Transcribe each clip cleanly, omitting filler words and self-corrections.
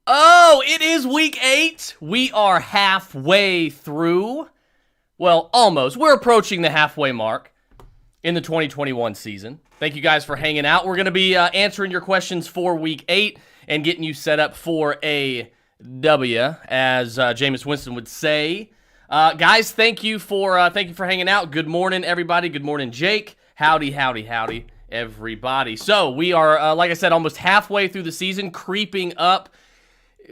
Oh, it is week 8. We are halfway through. Well, almost. We're approaching the halfway mark in the 2021 season. Thank you guys for hanging out. We're going to be answering your questions for week 8 and getting you set up for a W, as Jameis Winston would say. Guys, thank you for hanging out. Good morning, everybody. Good morning, Jake. Howdy, everybody. So we are, like I said, almost halfway through the season, creeping up.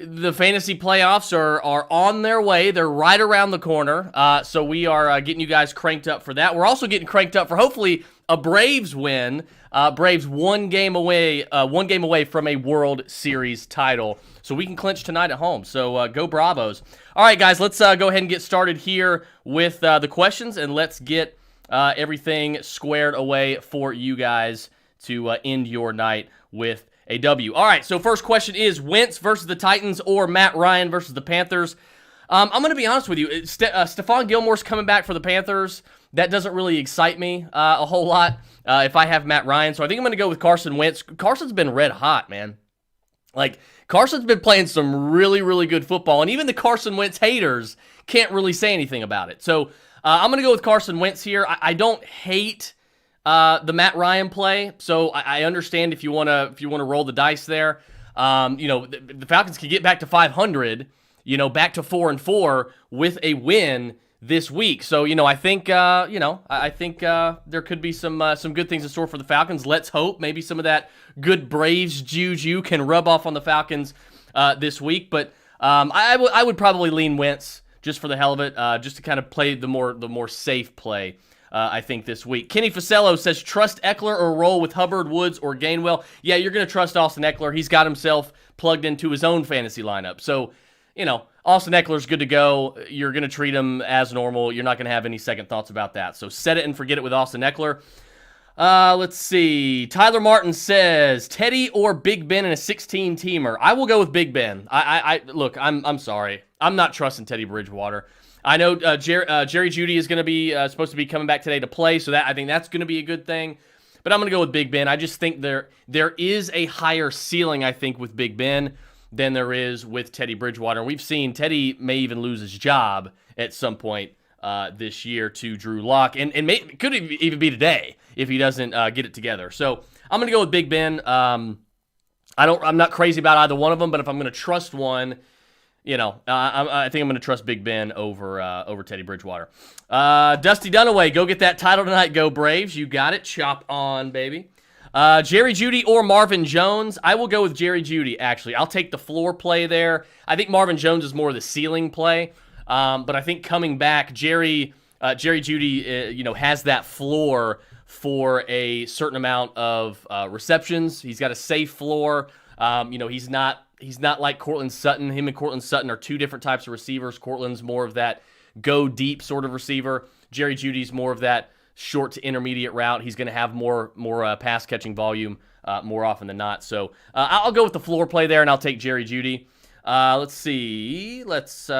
The fantasy playoffs are on their way. They're right around the corner. So we are getting you guys cranked up for that. We're also getting cranked up for hopefully a Braves win. Braves one game away from a World Series title. So we can clinch tonight at home. So go Bravos. All right, guys, let's go ahead and get started here with the questions, and let's get everything squared away for you guys to end your night with a W. All right, so first question is Wentz versus the Titans or Matt Ryan versus the Panthers. I'm going to be honest with you. Stephon Gilmore's coming back for the Panthers. That doesn't really excite me a whole lot if I have Matt Ryan. So I think I'm going to go with Carson Wentz. Carson's been red hot, man. Like, Carson's been playing some really, really good football, and even the Carson Wentz haters can't really say anything about it. So I'm going to go with Carson Wentz here. I don't hate the Matt Ryan play, so I understand if you want to roll the dice there. The Falcons can get back to 500, back to 4-4 with a win this week. So I think there could be some good things in store for the Falcons. Let's hope maybe some of that good Braves juju can rub off on the Falcons this week. But I would probably lean Wentz just for the hell of it, just to kind of play the more safe play. I think this week. Kenny Facello says, trust Eckler or roll with Hubbard, Woods, or Gainwell. Yeah, you're going to trust Austin Eckler. He's got himself plugged into his own fantasy lineup. So, Austin Eckler's good to go. You're going to treat him as normal. You're not going to have any second thoughts about that. So set it and forget it with Austin Eckler. Let's see. Tyler Martin says, Teddy or Big Ben in a 16-teamer. I will go with Big Ben. Look, I'm sorry. I'm not trusting Teddy Bridgewater. I know Jerry Jeudy is going to be supposed to be coming back today to play, so I think that's going to be a good thing. But I'm going to go with Big Ben. I just think there is a higher ceiling, I think, with Big Ben than there is with Teddy Bridgewater. And we've seen Teddy may even lose his job at some point this year to Drew Lock, and could even be today if he doesn't get it together. So I'm going to go with Big Ben. I'm not crazy about either one of them, but if I'm going to trust one, I think I'm going to trust Big Ben over Teddy Bridgewater. Dusty Dunaway, go get that title tonight. Go Braves. You got it. Chop on, baby. Jerry Jeudy or Marvin Jones. I will go with Jerry Jeudy, actually. I'll take the floor play there. I think Marvin Jones is more of the ceiling play. But I think coming back, Jerry Jeudy, has that floor for a certain amount of receptions. He's got a safe floor. He's not like Courtland Sutton. Him and Courtland Sutton are two different types of receivers. Courtland's more of that go deep sort of receiver. Jerry Jeudy's more of that short to intermediate route. He's going to have more pass catching volume more often than not. So I'll go with the floor play there, and I'll take Jerry Jeudy. Let's see. Let's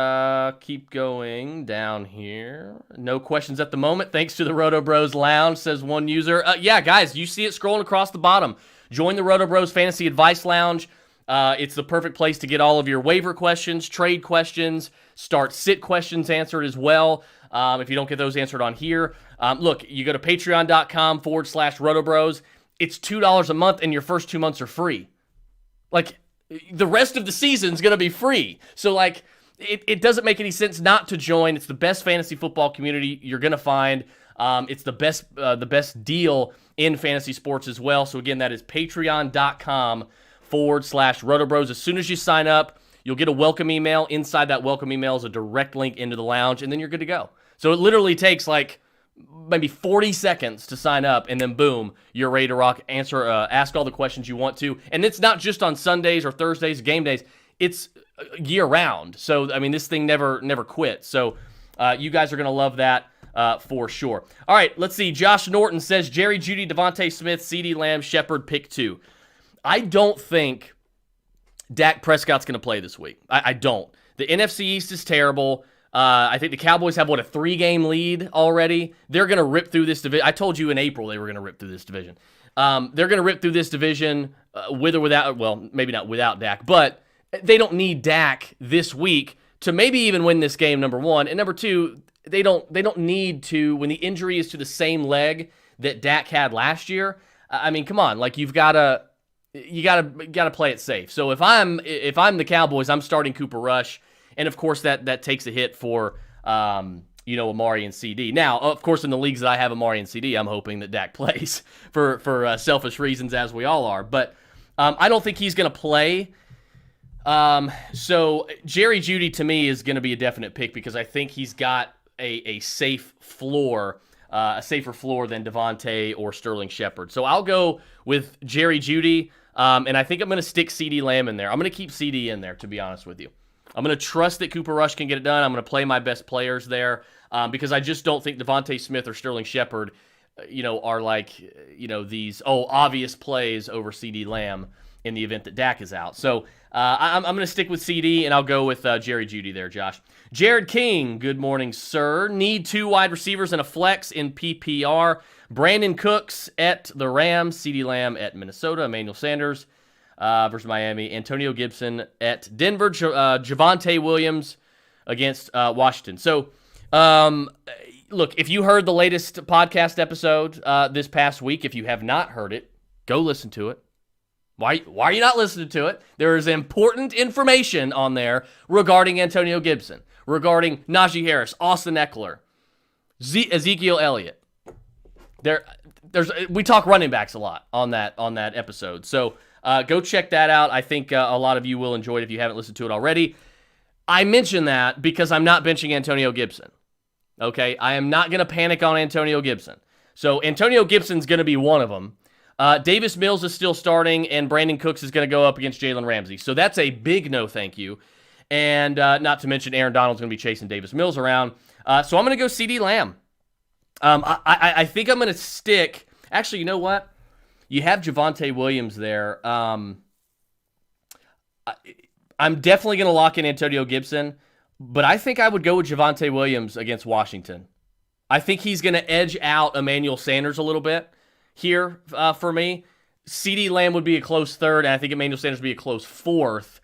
keep going down here. No questions at the moment. Thanks to the RotoBros Lounge, says one user. Yeah, guys, you see it scrolling across the bottom. Join the RotoBros Fantasy Advice Lounge. It's the perfect place to get all of your waiver questions, trade questions, start-sit questions answered as well. If you don't get those answered on here. Look, you go to patreon.com/RotoBros. It's $2 a month, and your first 2 months are free. Like, the rest of the season's going to be free. So, it doesn't make any sense not to join. It's the best fantasy football community you're going to find. It's the best deal in fantasy sports as well. So, again, that is patreon.com/RotoBros. As soon as you sign up, you'll get a welcome email. Inside that welcome email is a direct link into the lounge, and then you're good to go. So it literally takes maybe 40 seconds to sign up, and then boom, you're ready to rock. Ask all the questions you want to. And it's not just on Sundays or Thursdays, game days. It's year round. So, this thing never quits. So you guys are going to love that. for sure. All right, let's see. Josh Norton says Jerry Jeudy, Devontae Smith, CeeDee Lamb, Shepard, pick 2. I don't think Dak Prescott's going to play this week. I don't. The NFC East is terrible. I think the Cowboys have, a 3-game lead already. They're going to rip through this division. I told you in April they were going to rip through this division. They're going to rip through this division with or without, well, maybe not without Dak, but they don't need Dak this week to maybe even win this game, number one. And number two, they don't need to, when the injury is to the same leg that Dak had last year. I mean, come on, like you gotta play it safe. So if I'm the Cowboys, I'm starting Cooper Rush, and of course that takes a hit for Amari and CD. Now, of course, in the leagues that I have Amari and CD, I'm hoping that Dak plays for selfish reasons, as we all are. But I don't think he's going to play. So Jerry Jeudy to me is going to be a definite pick because I think he's got a safe floor, a safer floor than Devontae or Sterling Shepard. So I'll go with Jerry Jeudy, and I think I'm going to stick CeeDee Lamb in there. I'm going to keep CD in there, to be honest with you. I'm going to trust that Cooper Rush can get it done. I'm going to play my best players there because I just don't think Devontae Smith or Sterling Shepard, are like, these obvious plays over CeeDee Lamb in the event that Dak is out. So I'm going to stick with CD, and I'll go with Jerry Jeudy there, Josh. Jared King, good morning, sir. Need 2 wide receivers and a flex in PPR. Brandon Cooks at the Rams, CeeDee Lamb at Minnesota, Emmanuel Sanders versus Miami, Antonio Gibson at Denver, Javonte Williams against Washington. So, look, if you heard the latest podcast episode this past week, if you have not heard it, go listen to it. Why are you not listening to it? There is important information on there regarding Antonio Gibson, regarding Najee Harris, Austin Eckler, Ezekiel Elliott. We talk running backs a lot on that episode. So go check that out. I think a lot of you will enjoy it if you haven't listened to it already. I mention that because I'm not benching Antonio Gibson. Okay, I am not going to panic on Antonio Gibson. So Antonio Gibson's going to be one of them. Davis Mills is still starting, and Brandon Cooks is going to go up against Jalen Ramsey. So that's a big no thank you. And not to mention Aaron Donald's going to be chasing Davis Mills around. So I'm going to go CeeDee Lamb. I think I'm going to stick. Actually, you know what? You have Javonte Williams there. I'm definitely going to lock in Antonio Gibson, but I think I would go with Javonte Williams against Washington. I think he's going to edge out Emmanuel Sanders a little bit here for me. CeeDee Lamb would be a close third, and I think Emmanuel Sanders would be a close fourth.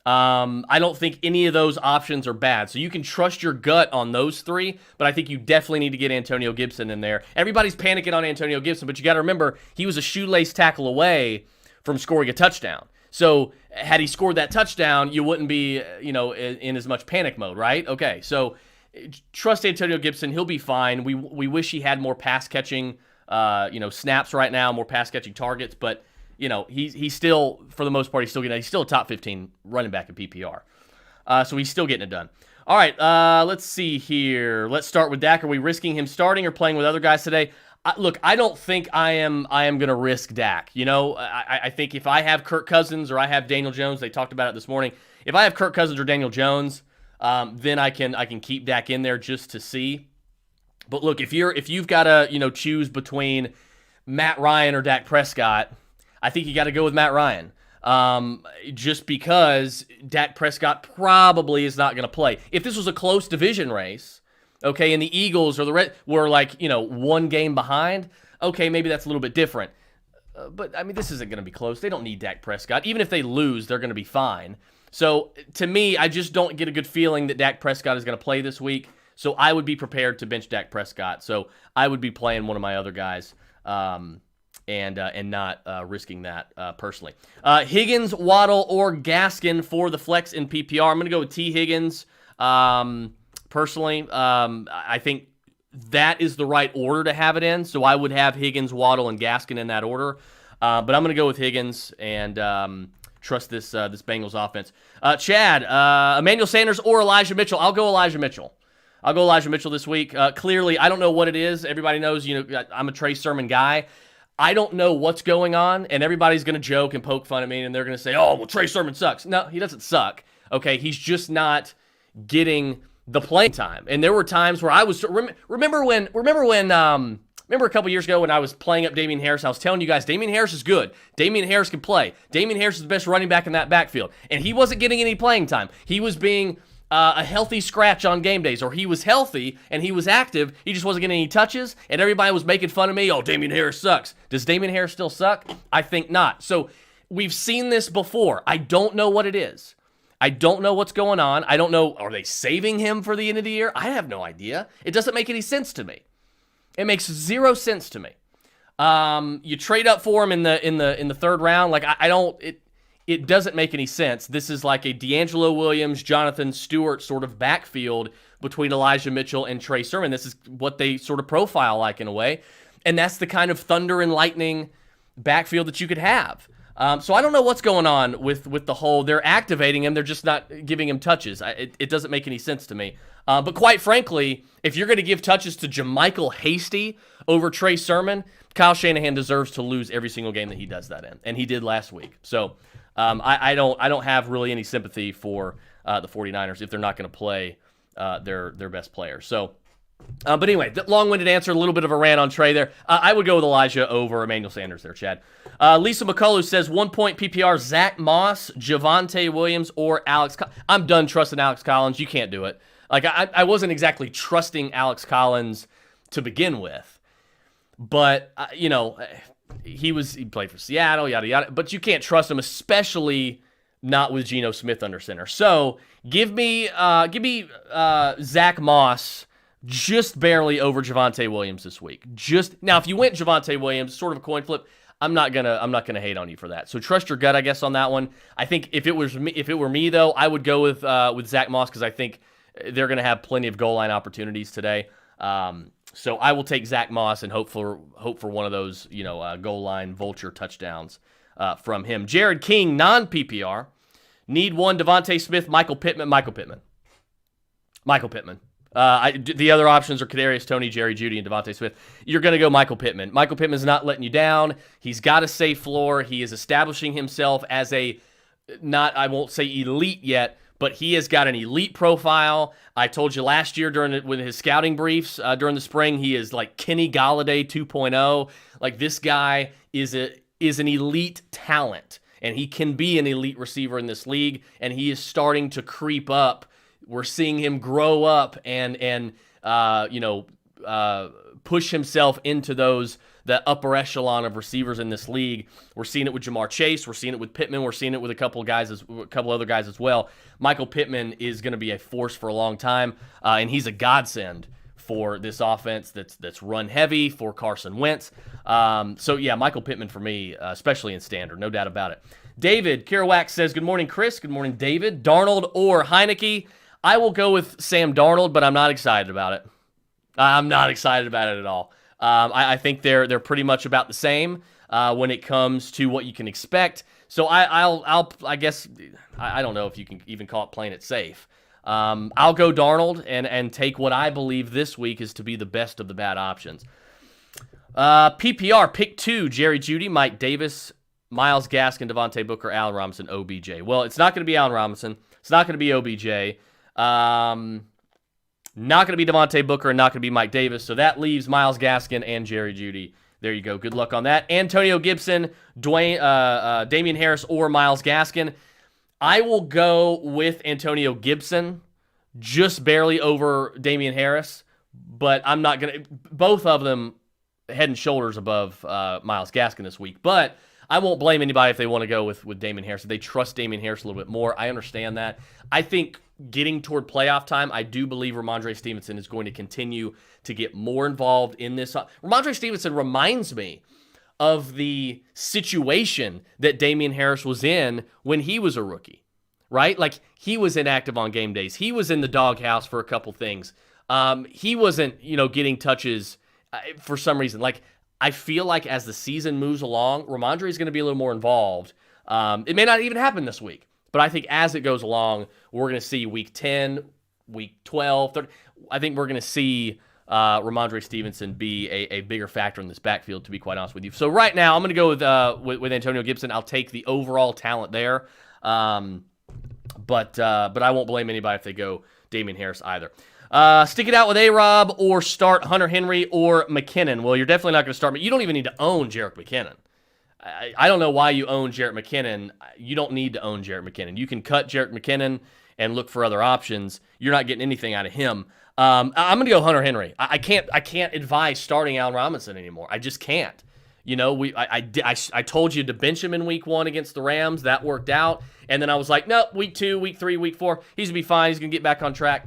I don't think any of those options are bad. So you can trust your gut on those three, but I think you definitely need to get Antonio Gibson in there. Everybody's panicking on Antonio Gibson, but you got to remember, he was a shoelace tackle away from scoring a touchdown. So had he scored that touchdown, you wouldn't be, in as much panic mode, right? Okay, so trust Antonio Gibson. He'll be fine. We wish he had more pass catching snaps right now, more pass catching targets, but he's still, for the most part, he's still a top 15 running back in PPR. So he's still getting it done. All right, let's see here. Let's start with Dak. Are we risking him starting or playing with other guys today? Look, I don't think I am going to risk Dak. I think if I have Kirk Cousins or I have Daniel Jones, they talked about it this morning. If I have Kirk Cousins or Daniel Jones, then I can keep Dak in there just to see. But look, if you've got to choose between Matt Ryan or Dak Prescott, I think you got to go with Matt Ryan. Just because Dak Prescott probably is not going to play. If this was a close division race, okay, and the Eagles or the Red were one game behind, okay, maybe that's a little bit different. But I mean, this isn't going to be close. They don't need Dak Prescott. Even if they lose, they're going to be fine. So to me, I just don't get a good feeling that Dak Prescott is going to play this week. So I would be prepared to bench Dak Prescott. So I would be playing one of my other guys and not risking that personally. Higgins, Waddle, or Gaskin for the flex in PPR. I'm going to go with T. Higgins personally. I think that is the right order to have it in. So I would have Higgins, Waddle, and Gaskin in that order. But I'm going to go with Higgins and trust this Bengals offense. Chad, Emmanuel Sanders or Elijah Mitchell? I'll go Elijah Mitchell. This week. Clearly, I don't know what it is. Everybody knows, I'm a Trey Sermon guy. I don't know what's going on, and everybody's going to joke and poke fun at me, and they're going to say, oh, well, Trey Sermon sucks. No, he doesn't suck. Okay, he's just not getting the playing time. And there were times where I was remember a couple years ago when I was playing up Damien Harris, I was telling you guys, Damien Harris is good. Damien Harris can play. Damien Harris is the best running back in that backfield. And he wasn't getting any playing time. He was being a healthy scratch on game days, or he was healthy and he was active. He just wasn't getting any touches, and everybody was making fun of me. Oh, Damien Harris sucks. Does Damien Harris still suck? I think not. So we've seen this before. I don't know what it is. I don't know what's going on. I don't know. Are they saving him for the end of the year? I have no idea. It doesn't make any sense to me. It makes zero sense to me. You trade up for him in the third round. Like I don't. It doesn't make any sense. This is like a D'Angelo Williams, Jonathan Stewart sort of backfield between Elijah Mitchell and Trey Sermon. This is what they sort of profile like in a way, and that's the kind of thunder and lightning backfield that you could have. So I don't know what's going on with the whole, they're activating him, they're just not giving him touches. It doesn't make any sense to me. But quite frankly, if you're going to give touches to JaMychal Hasty over Trey Sermon, Kyle Shanahan deserves to lose every single game that he does that in, and he did last week. So I don't have really any sympathy for the 49ers if they're not going to play their best players. So. But anyway, long-winded answer, a little bit of a rant on Trey there. I would go with Elijah over Emmanuel Sanders there, Chad. Lisa McCullough says 1 point PPR, Zach Moss, Javonte Williams, or Alex. I'm done trusting Alex Collins. You can't do it. Like I wasn't exactly trusting Alex Collins to begin with, but he played for Seattle, yada yada. But you can't trust him, especially not with Geno Smith under center. So give me Zach Moss. Just barely over Javonte Williams this week. Now, if you went Javonte Williams, sort of a coin flip, I'm not gonna hate on you for that. So trust your gut, I guess, on that one. I think if it were me though, I would go with Zach Moss because I think they're gonna have plenty of goal line opportunities today. So I will take Zach Moss and hope for one of those goal line vulture touchdowns from him. Jared King, non PPR, need one. Devontae Smith, Michael Pittman. The other options are Kadarius Toney, Jerry Jeudy, and Devontae Smith. You're going to go Michael Pittman. Michael Pittman's not letting you down. He's got a safe floor. He is establishing himself as I won't say elite yet, but he has got an elite profile. I told you last year with his scouting briefs during the spring, he is like Kenny Golladay 2.0. Like this guy is an elite talent, and he can be an elite receiver in this league, and he is starting to creep up. We're seeing him grow up and push himself into the upper echelon of receivers in this league. We're seeing it with Jamar Chase. We're seeing it with Pittman. We're seeing it with a couple other guys as well. Michael Pittman is going to be a force for a long time, and he's a godsend for this offense that's run heavy for Carson Wentz. So yeah, Michael Pittman for me, especially in standard, no doubt about it. David Kerouac says, "Good morning, Chris. Good morning, David. Darnold or Heineke?" I will go with Sam Darnold, but I'm not excited about it. I'm not excited about it at all. I think they're pretty much about the same when it comes to what you can expect. So I guess I don't know if you can even call it playing it safe. I'll go Darnold and take what I believe this week is to be the best of the bad options. PPR pick 2: Jerry Jeudy, Mike Davis, Myles Gaskin, Devontae Booker, Allen Robinson, OBJ. Well, it's not going to be Allen Robinson. It's not going to be OBJ. Not going to be Devontae Booker and not going to be Mike Davis. So that leaves Myles Gaskin and Jerry Jeudy. There you go. Good luck on that. Antonio Gibson, Damian Harris, or Myles Gaskin. I will go with Antonio Gibson, just barely over Damian Harris, but I'm not going to. Both of them head and shoulders above Myles Gaskin this week. But I won't blame anybody if they want to go with Damian Harris. If they trust Damian Harris a little bit more, I understand that. I think getting toward playoff time, I do believe Ramondre Stevenson is going to continue to get more involved in this. Ramondre Stevenson reminds me of the situation that Damian Harris was in when he was a rookie, right? Like, he was inactive on game days. He was in the doghouse for a couple things. He wasn't, getting touches for some reason. Like, I feel like as the season moves along, Ramondre is going to be a little more involved. It may not even happen this week, but I think as it goes along, we're going to see week 10, week 12, 30. I think we're going to see Ramondre Stevenson be a bigger factor in this backfield, to be quite honest with you. So right now, I'm going to go with Antonio Gibson. I'll take the overall talent there. But I won't blame anybody if they go Damian Harris either. Stick it out with A-Rob or start Hunter Henry or McKinnon. Well, you're definitely not going to start, but you don't even need to own Jerick McKinnon. I don't know why you own Jerick McKinnon. You don't need to own Jerick McKinnon. You can cut Jerick McKinnon and look for other options. You're not getting anything out of him. I'm going to go Hunter Henry. I can't advise starting Allen Robinson anymore. I just can't. You know, I told you to bench him in week 1 against the Rams. That worked out. And then I was like, nope, week 2, week 3, week 4, he's going to be fine. He's going to get back on track.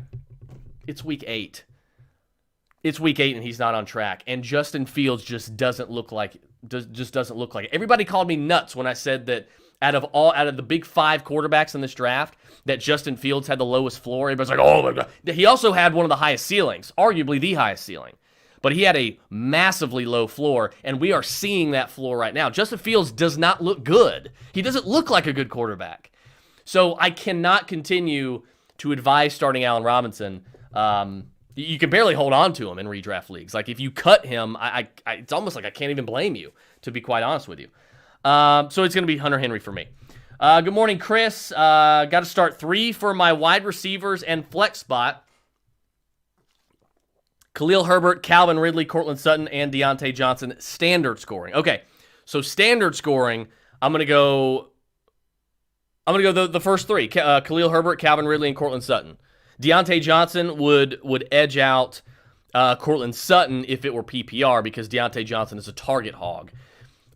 It's week 8. It's week 8 and he's not on track. And Justin Fields just doesn't look like it. Everybody called me nuts when I said that out of the big 5 quarterbacks in this draft, that Justin Fields had the lowest floor. Everybody's like, oh my God. He also had one of the highest ceilings, arguably the highest ceiling. But he had a massively low floor, and we are seeing that floor right now. Justin Fields does not look good. He doesn't look like a good quarterback. So I cannot continue to advise starting Allen Robinson. You can barely hold on to him in redraft leagues. Like, if you cut him, it's almost like I can't even blame you, to be quite honest with you. So it's going to be Hunter Henry for me. Good morning, Chris. Got to start 3 for my wide receivers and flex spot. Khalil Herbert, Calvin Ridley, Cortland Sutton, and Deontay Johnson. Standard scoring. Okay, so standard scoring, I'm going to go the first 3. Khalil Herbert, Calvin Ridley, and Cortland Sutton. Deontay Johnson would edge out Cortland Sutton if it were PPR because Deontay Johnson is a target hog.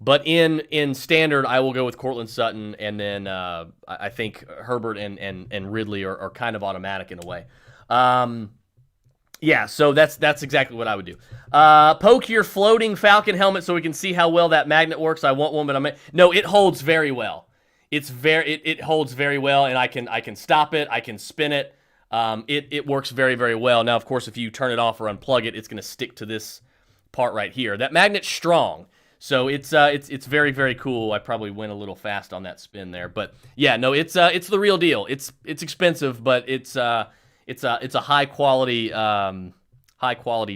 But in standard, I will go with Cortland Sutton, and then I think Herbert and Ridley are kind of automatic in a way. Yeah, so that's exactly what I would do. Poke your floating Falcon helmet so we can see how well that magnet works. I want one, but no, it holds very well. It holds very well, and I can stop it. I can spin it. It works very, very well. Now, of course, if you turn it off or unplug it, it's going to stick to this part right here. That magnet's strong, so it's very, very cool. I probably went a little fast on that spin there, but yeah, no, it's the real deal. It's expensive, but it's a high quality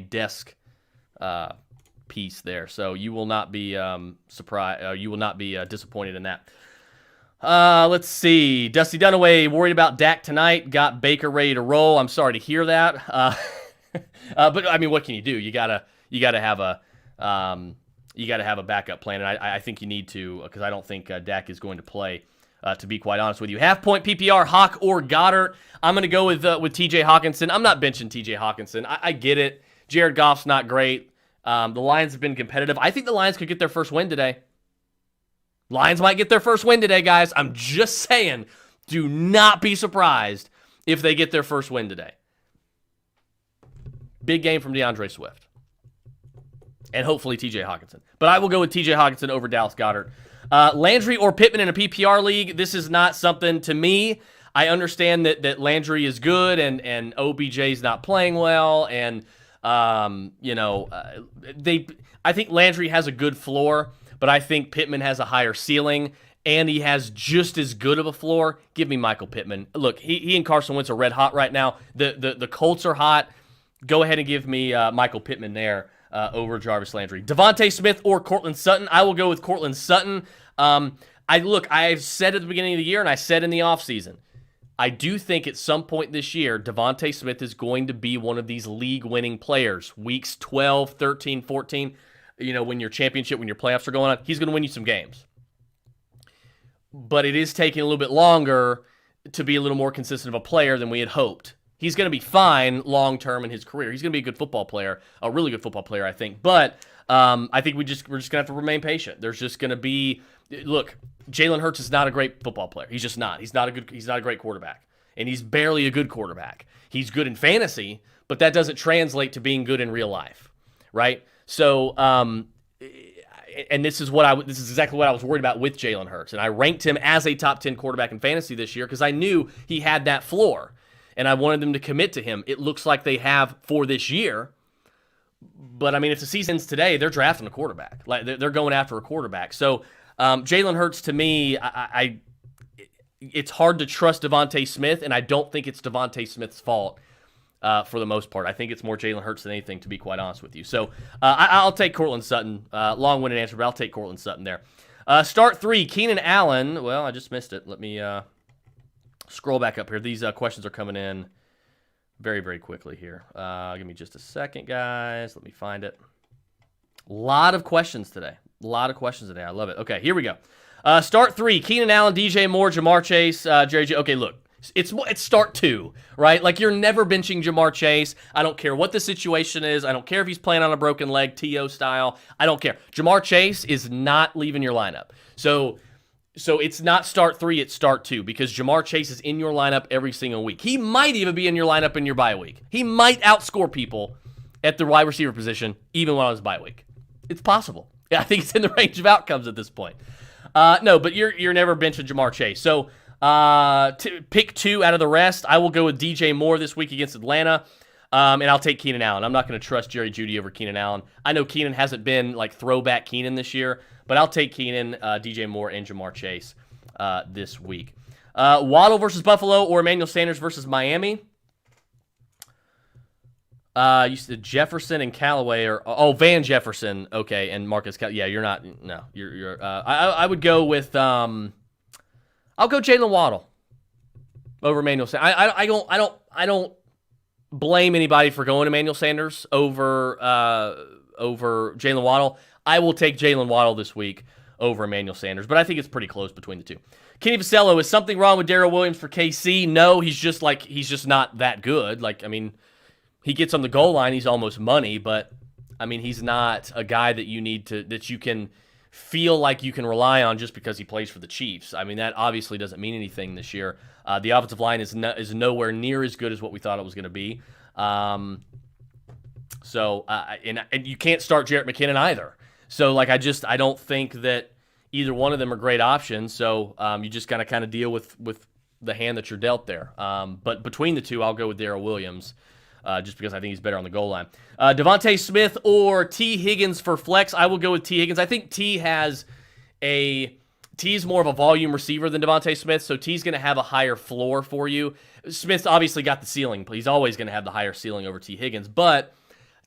desk piece there. So you will not be surprised. You will not be disappointed in that. Let's see. Dusty Dunaway worried about Dak tonight. Got Baker ready to roll. I'm sorry to hear that. But I mean, what can you do? You gotta have a backup plan, and I think you need to, because I don't think Dak is going to play. To be quite honest with you, half point PPR, Hawk or Goddard. I'm going to go with T.J. Hawkinson. I'm not benching T.J. Hawkinson. I get it. Jared Goff's not great. The Lions have been competitive. I think the Lions could get their first win today. Lions might get their first win today, guys. I'm just saying, do not be surprised if they get their first win today. Big game from DeAndre Swift. And hopefully T.J. Hawkinson. But I will go with T.J. Hawkinson over Dallas Goedert. Landry or Pittman in a PPR league, this is not something to me. I understand that Landry is good and OBJ's not playing well, and I think Landry has a good floor, but I think Pittman has a higher ceiling, and he has just as good of a floor. Give me Michael Pittman. Look, he and Carson Wentz are red hot right now. The Colts are hot. Go ahead and give me Michael Pittman there. Over Jarvis Landry. Devontae Smith or Cortland Sutton. I will go with Cortland Sutton. I've said at the beginning of the year, and I said in the offseason, I do think at some point this year, Devontae Smith is going to be one of these league-winning players. Weeks 12, 13, 14, when your championship, when your playoffs are going on, he's going to win you some games. But it is taking a little bit longer to be a little more consistent of a player than we had hoped. He's going to be fine long-term in his career. He's going to be a good football player, a really good football player, I think. But I think we're just going to have to remain patient. There's just going to be – look, Jalen Hurts is not a great football player. He's just not. He's not a great quarterback. And he's barely a good quarterback. He's good in fantasy, but that doesn't translate to being good in real life, right? So and this is exactly what I was worried about with Jalen Hurts. And I ranked him as a top 10 quarterback in fantasy this year because I knew he had that floor. And I wanted them to commit to him. It looks like they have for this year. But, I mean, if the season's today, they're drafting a quarterback. Like they're going after a quarterback. So, Jalen Hurts, to me, it's hard to trust Devontae Smith, and I don't think it's Devontae Smith's fault for the most part. I think it's more Jalen Hurts than anything, to be quite honest with you. So, I'll take Cortland Sutton. Long-winded answer, but I'll take Cortland Sutton there. Start 3, Keenan Allen. Well, I just missed it. Let me Scroll back up here. These questions are coming in very, very quickly here. Give me just a second, guys. Let me find it. A lot of questions today. I love it. Okay, here we go. Start 3, Keenan Allen, DJ Moore, Jamar Chase, Jerry G. Okay, look, it's start 2, right? Like, you're never benching Jamar Chase. I don't care what the situation is. I don't care if he's playing on a broken leg, T.O. style. I don't care. Jamar Chase is not leaving your lineup. So it's not start 3, it's start 2, because Jamar Chase is in your lineup every single week. He might even be in your lineup in your bye week. He might outscore people at the wide receiver position, even when on his bye week. It's possible. I think it's in the range of outcomes at this point. No, but you're never benching Jamar Chase. So pick 2 out of the rest. I will go with DJ Moore this week against Atlanta, and I'll take Keenan Allen. I'm not going to trust Jerry Jeudy over Keenan Allen. I know Keenan hasn't been like throwback Keenan this year, but I'll take Keenan, DJ Moore, and Jamar Chase this week. Waddle versus Buffalo or Emmanuel Sanders versus Miami. You said Jefferson and Callaway are Van Jefferson, okay, and Marcus yeah, you're not. No, you're I would go with I'll go Jalen Waddle over Emmanuel Sanders. I don't blame anybody for going Emmanuel Sanders over Jalen Waddle. I will take Jalen Waddle this week over Emmanuel Sanders, but I think it's pretty close between the two. Kenny Vasello, is something wrong with Darrell Williams for KC? No, he's just not that good. Like, I mean, he gets on the goal line, he's almost money, but I mean, he's not a guy that you can feel like you can rely on just because he plays for the Chiefs. I mean, that obviously doesn't mean anything this year. The offensive line is nowhere near as good as what we thought it was going to be. And you can't start Jerick McKinnon either. So, like, I don't think that either one of them are great options. So you just got to kind of deal with the hand that you're dealt there. But between the two, I'll go with Darrell Williams. Just because I think he's better on the goal line. Devontae Smith or T. Higgins for flex. I will go with T. Higgins. I think T is more of a volume receiver than Devontae Smith, so T's going to have a higher floor for you. Smith's obviously got the ceiling. He's always going to have the higher ceiling over T. Higgins, but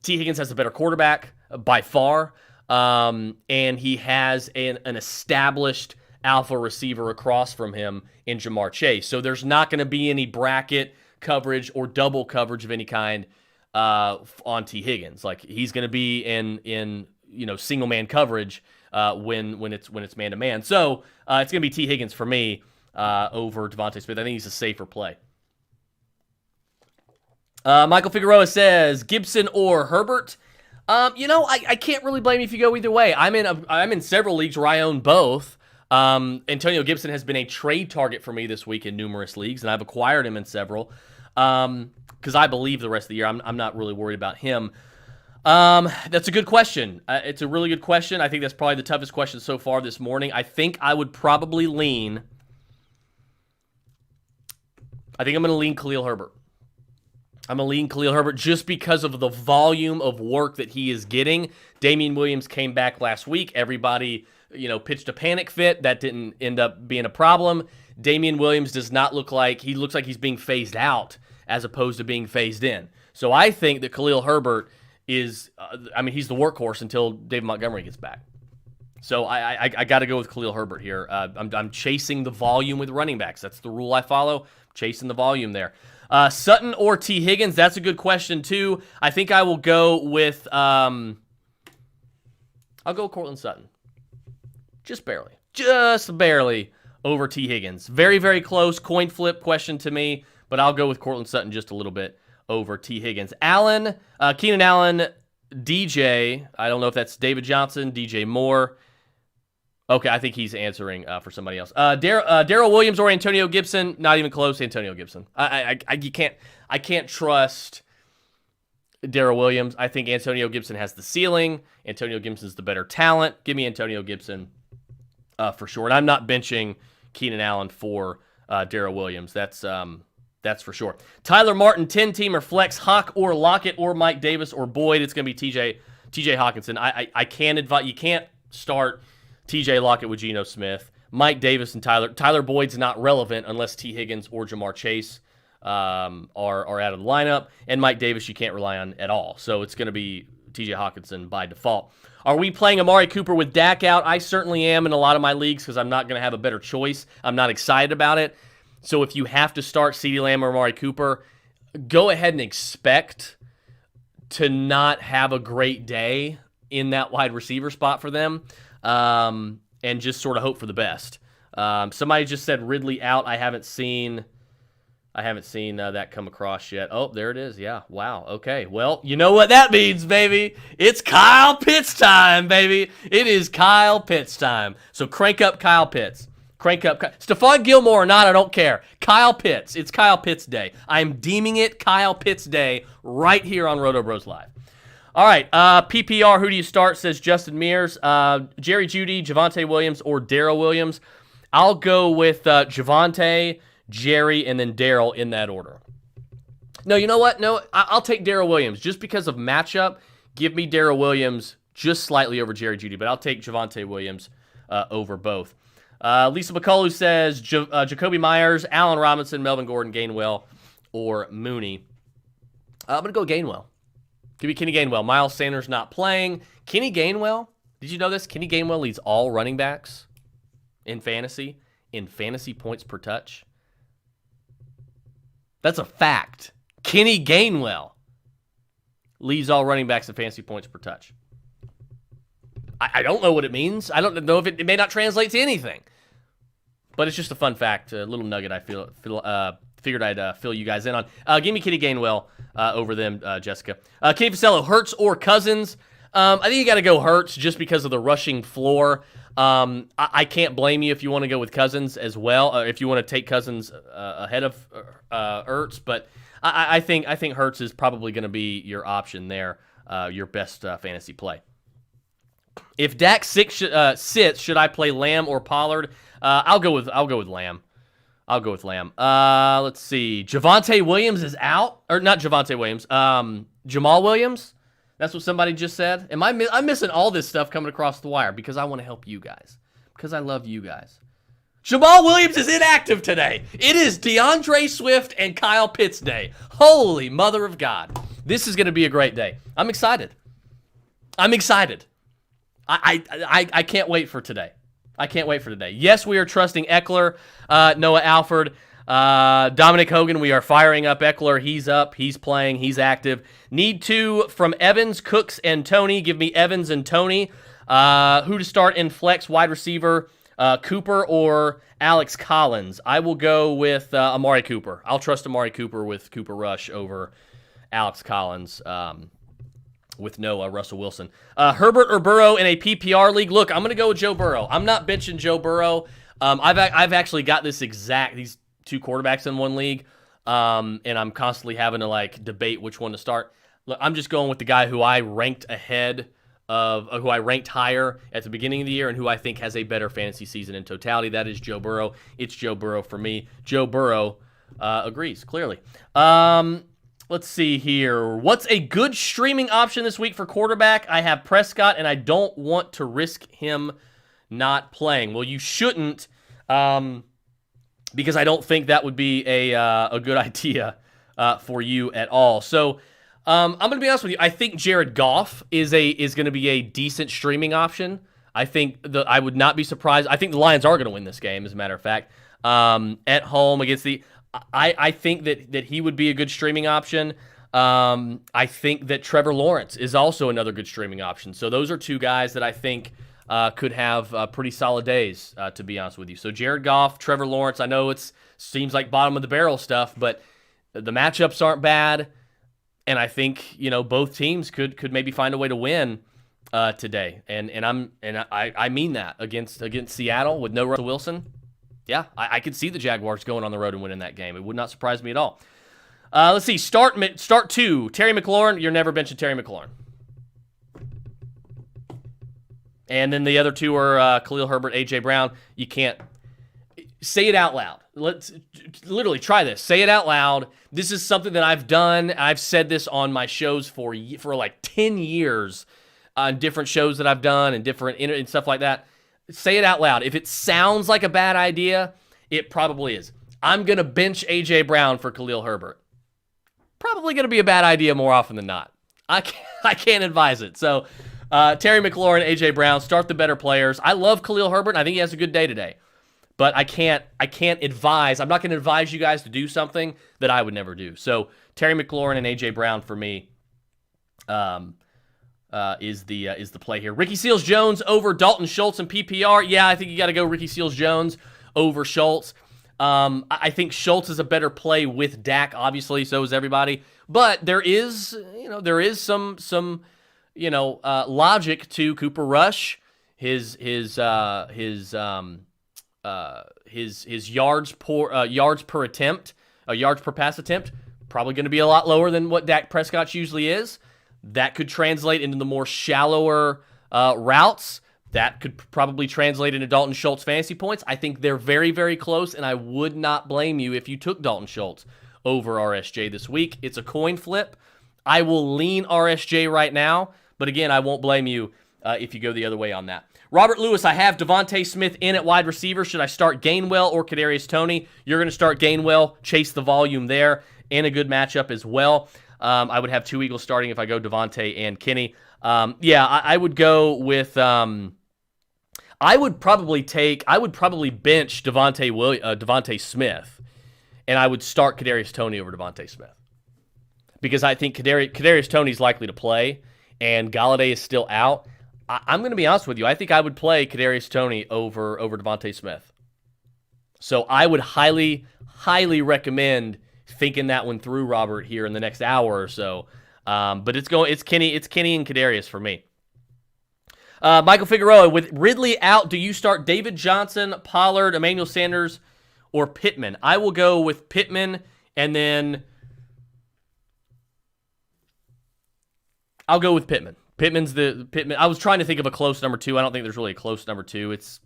T. Higgins has a better quarterback by far, and he has an established alpha receiver across from him in Jamar Chase. So there's not going to be any bracket coverage or double coverage of any kind on T. Higgins. Like, he's going to be in single man coverage when it's man to man. So it's going to be T. Higgins for me over Devontae Smith. I think he's a safer play. Michael Figueroa says Gibson or Herbert. I can't really blame you if you go either way. I'm in several leagues where I own both. Antonio Gibson has been a trade target for me this week in numerous leagues, and I've acquired him in several because I believe the rest of the year I'm not really worried about him. That's a good question. It's a really good question. I think that's probably the toughest question so far this morning. I think I would probably lean. I think I'm going to lean Khalil Herbert. I'm going to lean Khalil Herbert just because of the volume of work that he is getting. Damian Williams came back last week. Everybody, pitched a panic fit. That didn't end up being a problem. Damian Williams does not look like he's being phased out as opposed to being phased in. So I think that Khalil Herbert is, he's the workhorse until David Montgomery gets back. So I got to go with Khalil Herbert here. I'm chasing the volume with running backs. That's the rule I follow. Chasing the volume there. Sutton or T. Higgins? That's a good question too. I think I will go with I'll go Courtland Sutton. Just barely over T. Higgins. Very, very close coin flip question to me, but I'll go with Courtland Sutton just a little bit over T. Higgins. Keenan Allen, DJ. I don't know if that's David Johnson, DJ Moore. Okay, I think he's answering for somebody else. Darrell Williams or Antonio Gibson? Not even close. Antonio Gibson. I can't trust Darrell Williams. I think Antonio Gibson has the ceiling. Antonio Gibson's the better talent. Give me Antonio Gibson for sure. And I'm not benching Keenan Allen for Darrell Williams. That's for sure. Tyler Martin, 10-team or flex, Hawk or Lockett or Mike Davis or Boyd. It's going to be TJ Hawkinson. I can't advise. You can't start TJ Lockett with Geno Smith. Mike Davis and Tyler Boyd's not relevant unless T. Higgins or Jamar Chase are out of the lineup. And Mike Davis you can't rely on at all. So it's going to be TJ Hawkinson by default. Are we playing Amari Cooper with Dak out? I certainly am in a lot of my leagues because I'm not going to have a better choice. I'm not excited about it. So if you have to start CeeDee Lamb or Amari Cooper, go ahead and expect to not have a great day in that wide receiver spot for them, and just sort of hope for the best. Somebody just said Ridley out. I haven't seen that come across yet. Oh, there it is. Yeah. Wow. Okay. Well, you know what that means, baby. It's Kyle Pitts time, baby. It is Kyle Pitts time. So crank up Kyle Pitts. Crank up. Stephon Gilmore or not, I don't care. Kyle Pitts. It's Kyle Pitts Day. I'm deeming it Kyle Pitts Day right here on RotoBros Live. All right. PPR, who do you start, says Justin Mears. Jerry Jeudy, Javonte Williams, or Darrell Williams. I'll go with Javonte, Jerry, and then Darrell in that order. No, you know what? No, I'll take Darrell Williams. Just because of matchup, give me Darrell Williams just slightly over Jerry Jeudy, but I'll take Javonte Williams over both. Lisa McCullough says Jacoby Myers, Allen Robinson, Melvin Gordon, Gainwell, or Mooney. I'm going to go Gainwell. Give me Kenny Gainwell. Miles Sanders not playing. Kenny Gainwell, did you know this? Kenny Gainwell leads all running backs in fantasy points per touch. That's a fact. Kenny Gainwell leads all running backs in fantasy points per touch. I don't know what it means. I don't know if it may not translate to anything. But it's just a fun fact, a little nugget I figured I'd fill you guys in on. Give me Kenny Gainwell over them, Jessica. Kenny Vasello, Hurts or Cousins? I think you got to go Hurts just because of the rushing floor. I can't blame you if you want to go with Cousins as well, if you want to take Cousins ahead of Hurts. But I think Hurts is probably going to be your option there, your best fantasy play. If Dak sits, should I play Lamb or Pollard? I'll go with Lamb. Let's see. Javonte Williams is out, or not Javonte Williams. Jamal Williams. That's what somebody just said. I'm missing all this stuff coming across the wire because I want to help you guys, because I love you guys. Jamal Williams is inactive today. It is DeAndre Swift and Kyle Pitts Day. Holy mother of God. This is going to be a great day. I'm excited. I can't wait for today. Yes, we are trusting Eckler, Noah Alford, Dominic Hogan. We are firing up Eckler. He's up. He's playing. He's active. Need two from Evans, Cooks, and Tony. Give me Evans and Tony. Who to start in flex, wide receiver, Cooper or Alex Collins? I will go with Amari Cooper. I'll trust Amari Cooper with Cooper Rush over Alex Collins. With no Russell Wilson. Herbert or Burrow in a PPR league? Look, I'm going to go with Joe Burrow. I'm not benching Joe Burrow. I've actually got these two quarterbacks in one league, and I'm constantly having to debate which one to start. Look, I'm just going with the guy who I ranked higher at the beginning of the year and who I think has a better fantasy season in totality. That is Joe Burrow. It's Joe Burrow for me. Joe Burrow agrees, clearly. Let's see here. What's a good streaming option this week for quarterback? I have Prescott, and I don't want to risk him not playing. Well, you shouldn't, because I don't think that would be a good idea for you at all. So I'm going to be honest with you. I think Jared Goff is going to be a decent streaming option. I would not be surprised. I think the Lions are going to win this game, as a matter of fact, at home against the. I think that he would be a good streaming option. I think that Trevor Lawrence is also another good streaming option. So those are two guys that I think could have pretty solid days, to be honest with you. So Jared Goff, Trevor Lawrence, I know it seems like bottom of the barrel stuff, but the matchups aren't bad. And I think, both teams could maybe find a way to win today. And I mean that against Seattle with no Russell Wilson. Yeah, I could see the Jaguars going on the road and winning that game. It would not surprise me at all. Let's see. Start two. Terry McLaurin. You're never benching Terry McLaurin. And then the other two are Khalil Herbert, A.J. Brown. You can't say it out loud. Let's literally try this. Say it out loud. This is something that I've done. I've said this on my shows for like 10 years on different shows that I've done and different and stuff like that. Say it out loud. If it sounds like a bad idea, it probably is. I'm going to bench A.J. Brown for Khalil Herbert. Probably going to be a bad idea more often than not. I can't advise it. So Terry McLaurin, A.J. Brown, start the better players. I love Khalil Herbert, and I think he has a good day today. but I can't advise. I'm not going to advise you guys to do something that I would never do. So Terry McLaurin and A.J. Brown for me is the play here. Ricky Seals-Jones over Dalton Schultz and PPR. Yeah, I think you got to go Ricky Seals-Jones over Schultz. I think Schultz is a better play with Dak, obviously, so is everybody. But there is some logic to Cooper Rush, his yards per attempt, yards per pass attempt, probably going to be a lot lower than what Dak Prescott's usually is. That could translate into the more shallower routes. That could probably translate into Dalton Schultz fantasy points. I think they're very, very close, and I would not blame you if you took Dalton Schultz over RSJ this week. It's a coin flip. I will lean RSJ right now, but again, I won't blame you if you go the other way on that. Robert Lewis, I have Devontae Smith in at wide receiver. Should I start Gainwell or Kadarius Toney? You're going to start Gainwell, chase the volume there, and a good matchup as well. I would have two Eagles starting if I go Devontae and Kenny. I would go with... I would probably bench Devontae Smith, and I would start Kadarius Toney over Devontae Smith because I think Kadarius Toney's likely to play, and Galladay is still out. I'm going to be honest with you. I think I would play Kadarius Toney over Devontae Smith. So I would highly, highly recommend thinking that one through, Robert, here in the next hour or so. But it's Kenny and Kadarius for me. Michael Figueroa, with Ridley out, do you start David Johnson, Pollard, Emmanuel Sanders, or Pittman? I will go with Pittman, and then I'll go with Pittman. Pittman. I was trying to think of a close number two. I don't think there's really a close number two. It's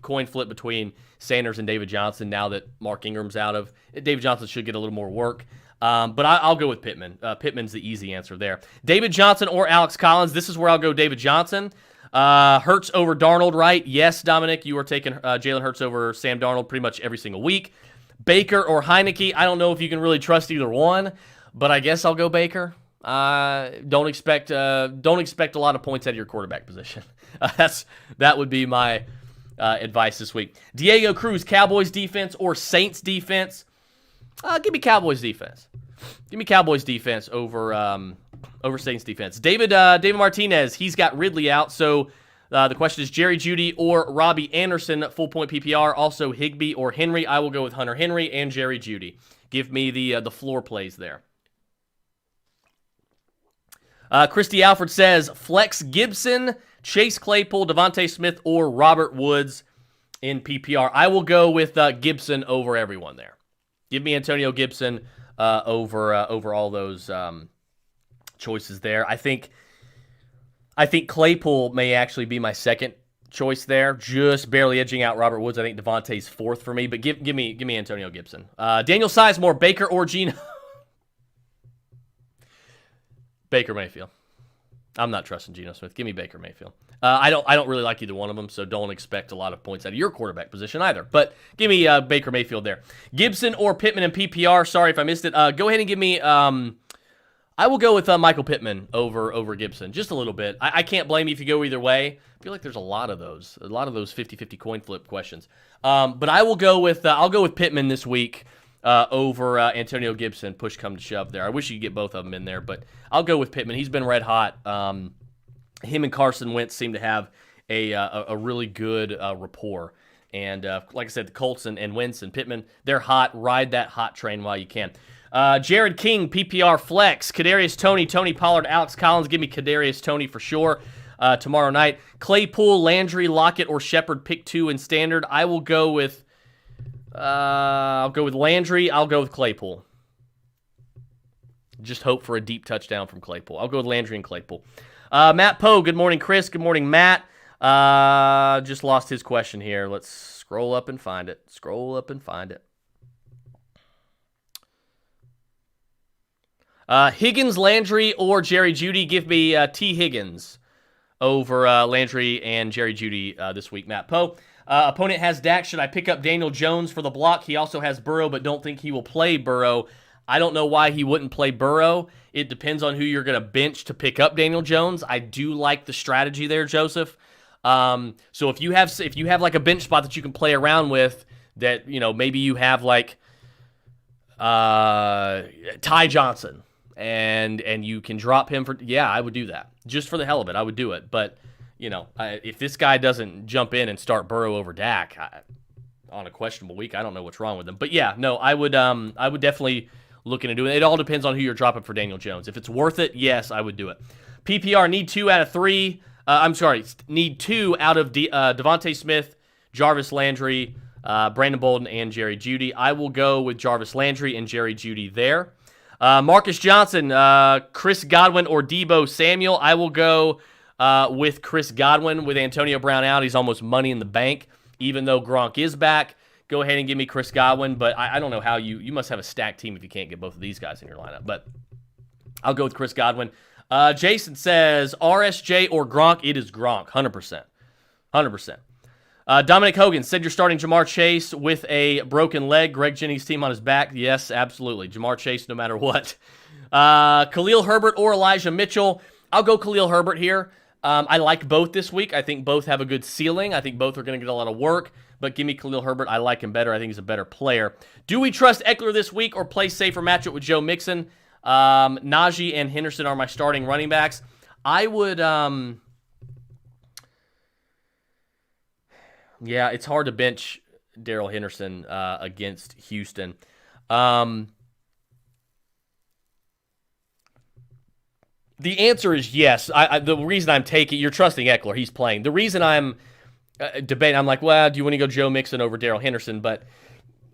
coin flip between Sanders and David Johnson now that Mark Ingram's out of. David Johnson should get a little more work. But I'll go with Pittman. Pittman's the easy answer there. David Johnson or Alex Collins. This is where I'll go David Johnson. Hurts over Darnold, right? Yes, Dominic, you are taking Jalen Hurts over Sam Darnold pretty much every single week. Baker or Heineke, I don't know if you can really trust either one, but I guess I'll go Baker. Don't expect a lot of points out of your quarterback position. That would be my advice this week. Diego Cruz, Cowboys defense or Saints defense? Give me Cowboys defense. Give me Cowboys defense over Saints defense. David Martinez, he's got Ridley out, so the question is Jerry Jeudy or Robbie Anderson, full point PPR. Also Higbee or Henry. I will go with Hunter Henry and Jerry Jeudy. Give me the floor plays there. Christy Alfred says Flex Gibson, Chase Claypool, Devontae Smith, or Robert Woods in PPR. I will go with Gibson over everyone there. Give me Antonio Gibson over all those choices there. I think Claypool may actually be my second choice there, just barely edging out Robert Woods. I think Devontae's fourth for me, but give me Antonio Gibson. Daniel Sizemore, Baker or Geno? Baker Mayfield. I'm not trusting Geno Smith. Give me Baker Mayfield. I don't really like either one of them, so don't expect a lot of points out of your quarterback position either. But give me Baker Mayfield there. Gibson or Pittman in PPR. Sorry if I missed it. Go ahead and give me. I will go with Michael Pittman over Gibson just a little bit. I can't blame you if you go either way. I feel like there's a lot of those 50-50 coin flip questions. But I will go with I'll go with Pittman this week over Antonio Gibson. Push come to shove there. I wish you could get both of them in there, but I'll go with Pittman. He's been red hot. Him and Carson Wentz seem to have a really good rapport. And like I said, the Colts and Wentz and Pittman, they're hot. Ride that hot train while you can. Jared King, PPR Flex. Kadarius Toney, Tony Pollard, Alex Collins. Give me Kadarius Toney for sure tomorrow night. Claypool, Landry, Lockett, or Shepard. Pick two in standard. I will go with Landry. I'll go with Claypool. Just hope for a deep touchdown from Claypool. I'll go with Landry and Claypool. Matt Poe, good morning, Chris. Good morning, Matt. Just lost his question here. Let's scroll up and find it. Higgins, Landry, or Jerry Jeudy. Give me T. Higgins over Landry and Jerry Jeudy this week, Matt Poe. Opponent has Dak. Should I pick up Daniel Jones for the block? He also has Burrow, but don't think he will play Burrow. I don't know why he wouldn't play Burrow. It depends on who you're going to bench to pick up Daniel Jones. I do like the strategy there, Joseph. So if you have like a bench spot that you can play around with, that, maybe you have like Ty Johnson and you can drop him I would do that. Just for the hell of it, I would do it. But, if this guy doesn't jump in and start Burrow over Dak on a questionable week, I don't know what's wrong with him. But yeah, no, I would definitely look into doing it. It all depends on who you're dropping for Daniel Jones. If it's worth it, yes, I would do it. PPR, need 2 out of 3. Need 2 out of Devontae Smith, Jarvis Landry, Brandon Bolden, and Jerry Jeudy. I will go with Jarvis Landry and Jerry Jeudy there. Marcus Johnson, Chris Godwin, or Deebo Samuel. I will go with Chris Godwin. With Antonio Brown out, he's almost money in the bank, even though Gronk is back. Go ahead and give me Chris Godwin, but I don't know how you must have a stacked team if you can't get both of these guys in your lineup, but I'll go with Chris Godwin. Jason says, RSJ or Gronk? It is Gronk, 100%. 100%. Dominic Hogan said you're starting Jamar Chase with a broken leg. Greg Jennings' team on his back. Yes, absolutely. Jamar Chase no matter what. Khalil Herbert or Elijah Mitchell? I'll go Khalil Herbert here. I like both this week. I think both have a good ceiling. I think both are going to get a lot of work, but give me Khalil Herbert. I like him better. I think he's a better player. Do we trust Eckler this week or play safer matchup with Joe Mixon? Najee and Henderson are my starting running backs. I would, it's hard to bench Darrell Henderson against Houston. The answer is yes. The reason I'm you're trusting Eckler. He's playing. The reason I'm debating, I'm like, well, do you want to go Joe Mixon over Darrell Henderson? But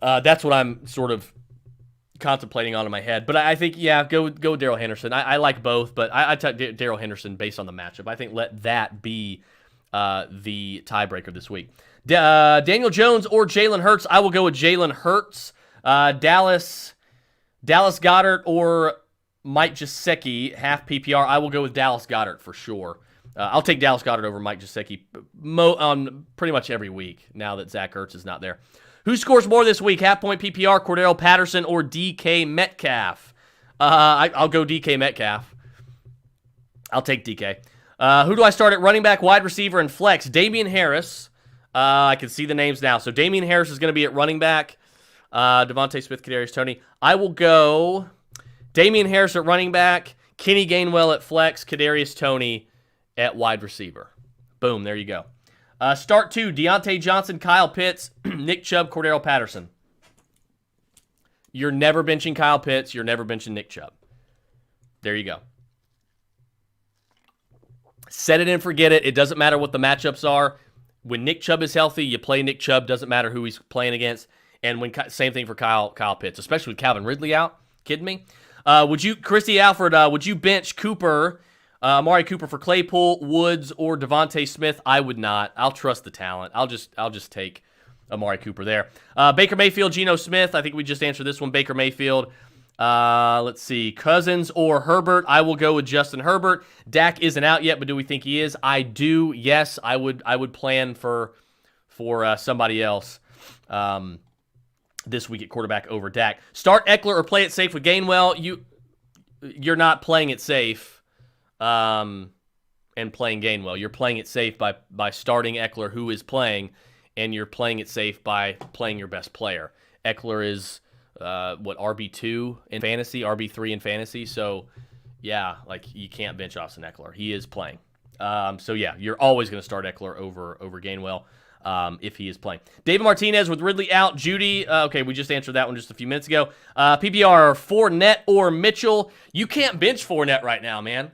that's what I'm sort of contemplating on in my head. But I think, go Darrell Henderson. I like both, but I took Darrell Henderson based on the matchup. I think let that be the tiebreaker this week. Daniel Jones or Jalen Hurts? I will go with Jalen Hurts. Dallas Goedert or Mike Gesicki, half PPR. I will go with Dallas Goedert for sure. I'll take Dallas Goedert over Mike Gesicki on pretty much every week now that Zach Ertz is not there. Who scores more this week? Half point PPR, Cordero Patterson or DK Metcalf? I'll go DK Metcalf. I'll take DK. Who do I start at running back, wide receiver, and flex? Damian Harris. I can see the names now. So Damian Harris is going to be at running back. Devontae Smith, Kadarius Toney. I will go Damian Harris at running back, Kenny Gainwell at flex, Kadarius Toney at wide receiver. Boom, there you go. Start 2, Deontay Johnson, Kyle Pitts, Nick Chubb, Cordero Patterson. You're never benching Kyle Pitts. You're never benching Nick Chubb. There you go. Set it and forget it. It doesn't matter what the matchups are. When Nick Chubb is healthy, you play Nick Chubb. Doesn't matter who he's playing against. And same thing for Kyle Pitts, especially with Calvin Ridley out. Kidding me? Christy Alfred, would you bench Cooper, Amari Cooper for Claypool, Woods, or Devontae Smith? I would not. I'll trust the talent. I'll just take Amari Cooper there. Baker Mayfield, Geno Smith. I think we just answered this one. Baker Mayfield. Let's see. Cousins or Herbert. I will go with Justin Herbert. Dak isn't out yet, but do we think he is? I do. Yes, I would plan for somebody else this week at quarterback over Dak. Start Eckler or play it safe with Gainwell. You're not playing it safe and playing Gainwell. You're playing it safe by starting Eckler, who is playing, and you're playing it safe by playing your best player. Eckler is RB2 in fantasy, RB3 in fantasy. So yeah, you can't bench Austin Eckler. He is playing. You're always going to start Eckler over Gainwell if he is playing. David Martinez with Ridley out. Judy, okay, we just answered that one just a few minutes ago. PPR, Fournette or Mitchell. You can't bench Fournette right now, man.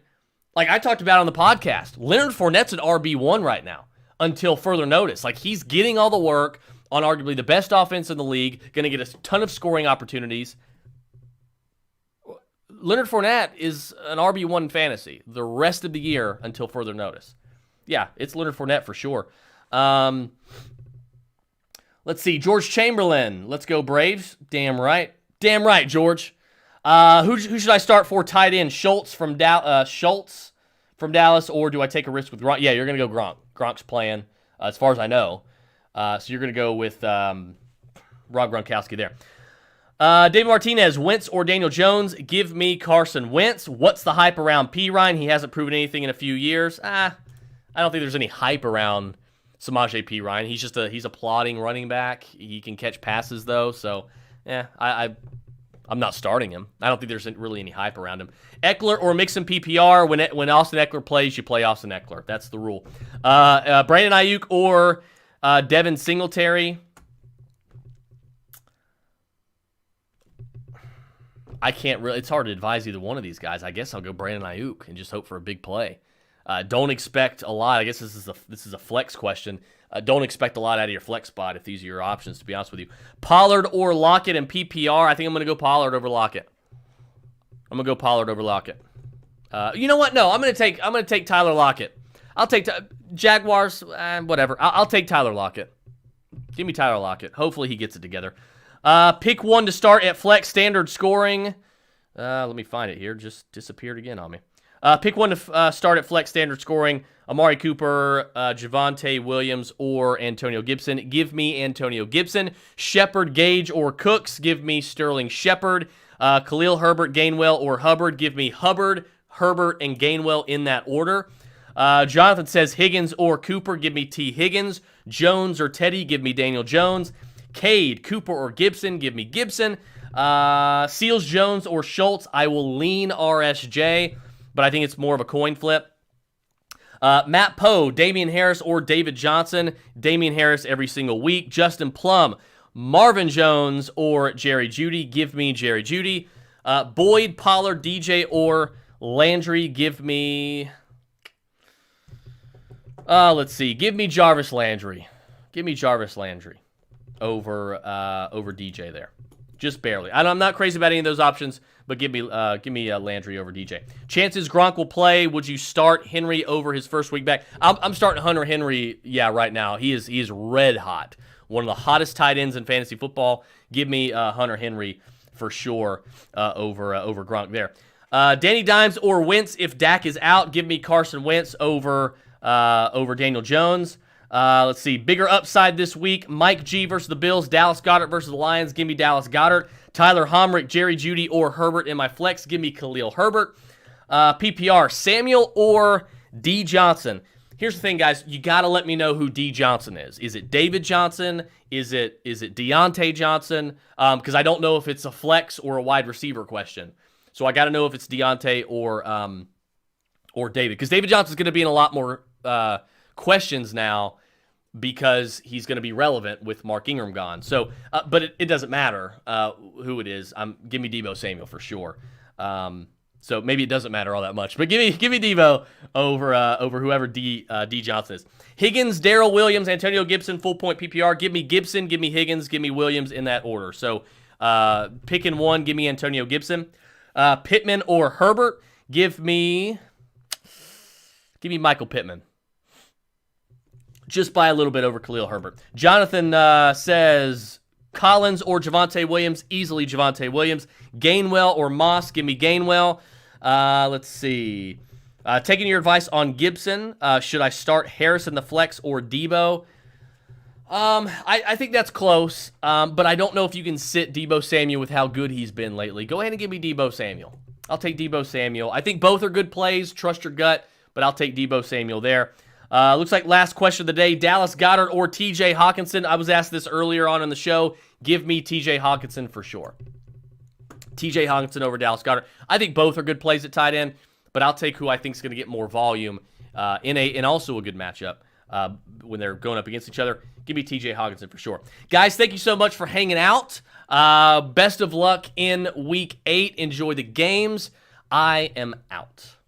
Like I talked about on the podcast, Leonard Fournette's an RB1 right now until further notice. He's getting all the work on arguably the best offense in the league, going to get a ton of scoring opportunities. Leonard Fournette is an RB1 in fantasy the rest of the year until further notice. Yeah, it's Leonard Fournette for sure. Let's see. George Chamberlain. Let's go Braves. Damn right. Damn right, George. Who should I start for tight end? Schultz from Dallas, or do I take a risk with Gronk? Yeah, you're going to go Gronk. Gronk's playing, as far as I know. So you're going to go with Rob Gronkowski there. David Martinez, Wentz or Daniel Jones? Give me Carson Wentz. What's the hype around P. Ryan? He hasn't proven anything in a few years. I don't think there's any hype around Samaje P. Ryan. He's a plodding running back. He can catch passes though, so yeah, I'm not starting him. I don't think there's really any hype around him. Eckler or mix in PPR. When Austin Eckler plays, you play Austin Eckler. That's the rule. Brandon Ayuk or Devin Singletary. I can't really. It's hard to advise either one of these guys. I guess I'll go Brandon Ayuk and just hope for a big play. Don't expect a lot. I guess this is a flex question. Don't expect a lot out of your flex spot if these are your options, to be honest with you. Pollard or Lockett and PPR. I think I'm going to go Pollard over Lockett. I'm going to go Pollard over Lockett. You know what? No, I'm going to take Tyler Lockett. I'll take Jaguars, whatever. I'll take Tyler Lockett. Give me Tyler Lockett. Hopefully he gets it together. Pick one to start at flex standard scoring. Let me find it here. Just disappeared again on me. Pick one to start at flex standard scoring. Amari Cooper, Javonte Williams, or Antonio Gibson. Give me Antonio Gibson. Shepard, Gage, or Cooks. Give me Sterling Shepard. Khalil Herbert, Gainwell, or Hubbard. Give me Hubbard, Herbert, and Gainwell in that order. Jonathan says Higgins or Cooper. Give me T. Higgins. Jones or Teddy. Give me Daniel Jones. Cade, Cooper, or Gibson. Give me Gibson. Seals, Jones, or Schultz. I will lean RSJ, but I think it's more of a coin flip. Matt Poe, Damian Harris, or David Johnson. Damian Harris every single week. Justin Plum, Marvin Jones, or Jerry Jeudy. Give me Jerry Jeudy. Boyd, Pollard, DJ, or Landry. Give me... let's see. Give me Jarvis Landry. Give me Jarvis Landry over DJ there. Just barely. I'm not crazy about any of those options, but give me Landry over DJ. Chances Gronk will play. Would you start Henry over his first week back? I'm starting Hunter Henry. Yeah, right now he is red hot. One of the hottest tight ends in fantasy football. Give me Hunter Henry for sure over Gronk there. Danny Dimes or Wentz if Dak is out. Give me Carson Wentz over Daniel Jones. Let's see. Bigger upside this week. Mike G versus the Bills. Dallas Goedert versus the Lions. Give me Dallas Goedert. Tyler Homrick, Jerry Jeudy, or Herbert in my flex. Give me Khalil Herbert. PPR, Samuel or D. Johnson. Here's the thing, guys. You got to let me know who D. Johnson is. Is it David Johnson? Is it Deontay Johnson? Because I don't know if it's a flex or a wide receiver question. So I got to know if it's Deontay or David. Because David Johnson's going to be in a lot more questions now because he's going to be relevant with Mark Ingram gone. So, but it doesn't matter who it is. Give me Deebo Samuel for sure. So maybe it doesn't matter all that much, but give me Deebo over whoever D Johnson is. Higgins, Darrell Williams, Antonio Gibson, full point PPR. Give me Gibson, give me Higgins, give me Williams in that order. So picking one, give me Antonio Gibson. Pittman or Herbert, give me Michael Pittman. Just by a little bit over Khalil Herbert. Jonathan says Collins or Javonte Williams. Easily Javonte Williams. Gainwell or Moss. Give me Gainwell. Let's see. Taking your advice on Gibson. Should I start Harris in the flex or Deebo? I think that's close. But I don't know if you can sit Deebo Samuel with how good he's been lately. Go ahead and give me Deebo Samuel. I'll take Deebo Samuel. I think both are good plays. Trust your gut. But I'll take Deebo Samuel there. Looks like last question of the day, Dallas Goedert or TJ Hawkinson. I was asked this earlier on in the show. Give me TJ Hawkinson for sure. TJ Hawkinson over Dallas Goedert. I think both are good plays at tight end, but I'll take who I think is going to get more volume in also a good matchup when they're going up against each other. Give me TJ Hawkinson for sure. Guys, thank you so much for hanging out. Best of luck in Week 8. Enjoy the games. I am out.